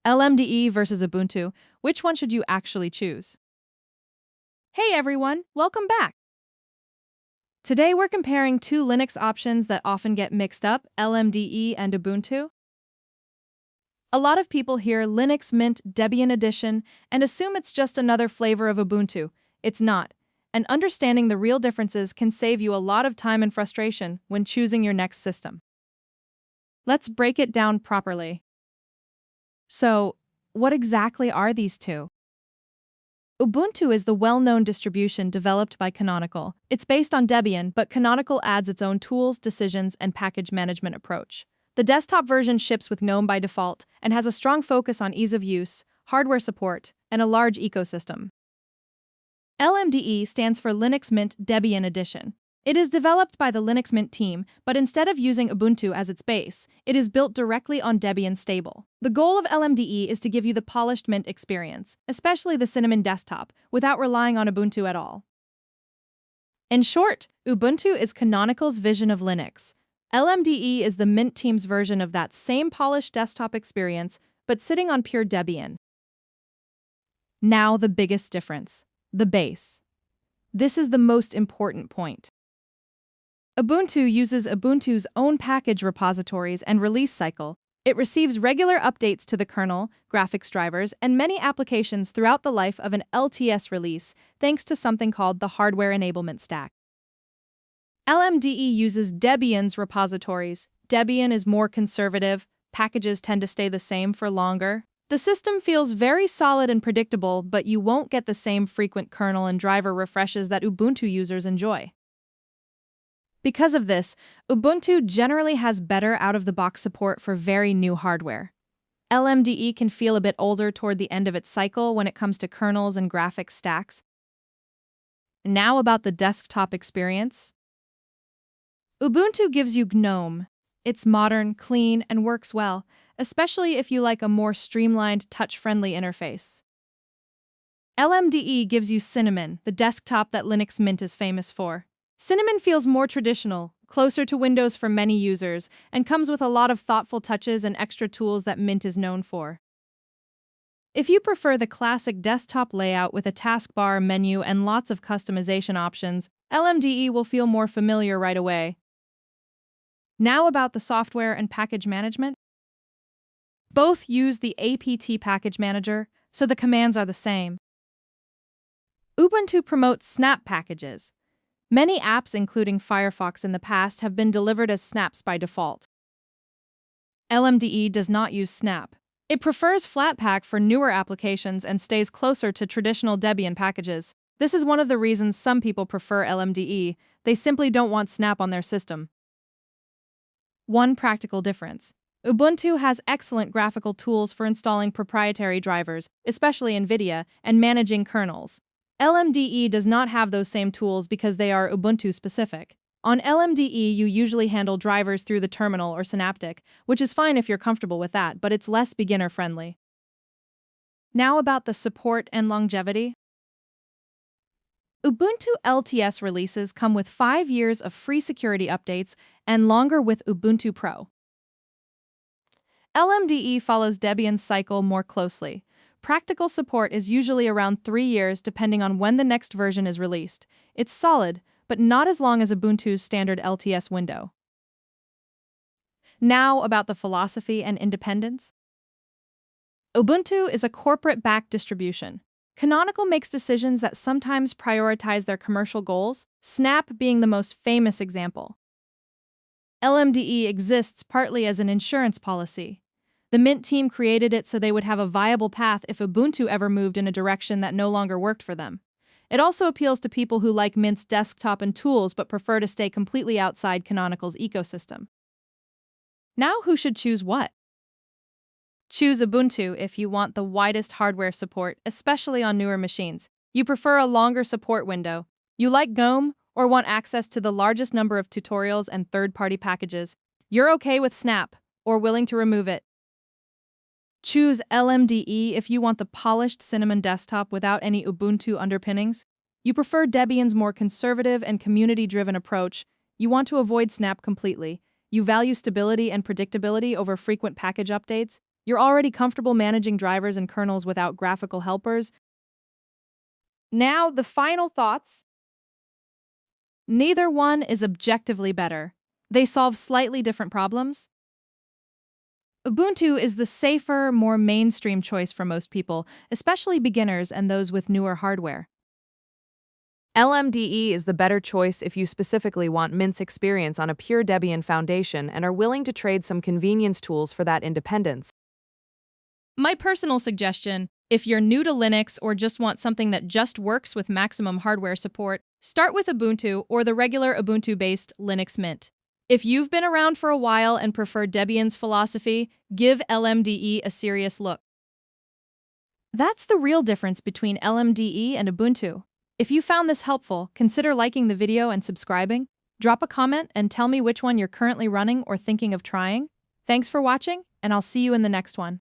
LMDE versus Ubuntu, which one should you actually choose? Hey everyone, welcome back! Today we're comparing two Linux options that often get mixed up, LMDE and Ubuntu. A lot of people hear Linux Mint Debian Edition and assume it's just another flavor of Ubuntu. It's not, and understanding the real differences can save you a lot of time and frustration when choosing your next system. Let's break it down properly. So, what exactly are these two? Ubuntu is the well-known distribution developed by Canonical. It's based on Debian, but Canonical adds its own tools, decisions, and package management approach. The desktop version ships with GNOME by default and has a strong focus on ease of use, hardware support, and a large ecosystem. LMDE stands for Linux Mint Debian Edition. It is developed by the Linux Mint team, but instead of using Ubuntu as its base, it is built directly on Debian stable. The goal of LMDE is to give you the polished Mint experience, especially the Cinnamon desktop, without relying on Ubuntu at all. In short, Ubuntu is Canonical's vision of Linux. LMDE is the Mint team's version of that same polished desktop experience, but sitting on pure Debian. Now the biggest difference: the base. This is the most important point. Ubuntu uses Ubuntu's own package repositories and release cycle. It receives regular updates to the kernel, graphics drivers, and many applications throughout the life of an LTS release, thanks to something called the Hardware Enablement Stack. LMDE uses Debian's repositories. Debian is more conservative, packages tend to stay the same for longer. The system feels very solid and predictable, but you won't get the same frequent kernel and driver refreshes that Ubuntu users enjoy. Because of this, Ubuntu generally has better out-of-the-box support for very new hardware. LMDE can feel a bit older toward the end of its cycle when it comes to kernels and graphics stacks. Now about the desktop experience. Ubuntu gives you GNOME. It's modern, clean, and works well, especially if you like a more streamlined, touch-friendly interface. LMDE gives you Cinnamon, the desktop that Linux Mint is famous for. Cinnamon feels more traditional, closer to Windows for many users, and comes with a lot of thoughtful touches and extra tools that Mint is known for. If you prefer the classic desktop layout with a taskbar, menu, and lots of customization options, LMDE will feel more familiar right away. Now about the software and package management. Both use the apt package manager, so the commands are the same. Ubuntu promotes snap packages. Many apps, including Firefox in the past, have been delivered as snaps by default. LMDE does not use snap. It prefers Flatpak for newer applications and stays closer to traditional Debian packages. This is one of the reasons some people prefer LMDE. They simply don't want snap on their system. One practical difference. Ubuntu has excellent graphical tools for installing proprietary drivers, especially NVIDIA, and managing kernels. LMDE does not have those same tools because they are Ubuntu-specific. On LMDE, you usually handle drivers through the terminal or Synaptic, which is fine if you're comfortable with that, but it's less beginner-friendly. Now about the support and longevity. Ubuntu LTS releases come with 5 years of free security updates and longer with Ubuntu Pro. LMDE follows Debian's cycle more closely. Practical support is usually around 3 years depending on when the next version is released. It's solid, but not as long as Ubuntu's standard LTS window. Now about the philosophy and independence. Ubuntu is a corporate-backed distribution. Canonical makes decisions that sometimes prioritize their commercial goals, Snap being the most famous example. LMDE exists partly as an insurance policy. The Mint team created it so they would have a viable path if Ubuntu ever moved in a direction that no longer worked for them. It also appeals to people who like Mint's desktop and tools but prefer to stay completely outside Canonical's ecosystem. Now who should choose what? Choose Ubuntu if you want the widest hardware support, especially on newer machines. You prefer a longer support window. You like GNOME or want access to the largest number of tutorials and third-party packages. You're okay with Snap or willing to remove it. Choose LMDE if you want the polished Cinnamon desktop without any Ubuntu underpinnings. You prefer Debian's more conservative and community-driven approach. You want to avoid Snap completely. You value stability and predictability over frequent package updates. You're already comfortable managing drivers and kernels without graphical helpers. Now, the final thoughts. Neither one is objectively better. They solve slightly different problems. Ubuntu is the safer, more mainstream choice for most people, especially beginners and those with newer hardware. LMDE is the better choice if you specifically want Mint's experience on a pure Debian foundation and are willing to trade some convenience tools for that independence. My personal suggestion, if you're new to Linux or just want something that just works with maximum hardware support, start with Ubuntu or the regular Ubuntu-based Linux Mint. If you've been around for a while and prefer Debian's philosophy, give LMDE a serious look. That's the real difference between LMDE and Ubuntu. If you found this helpful, consider liking the video and subscribing. Drop a comment and tell me which one you're currently running or thinking of trying. Thanks for watching, and I'll see you in the next one.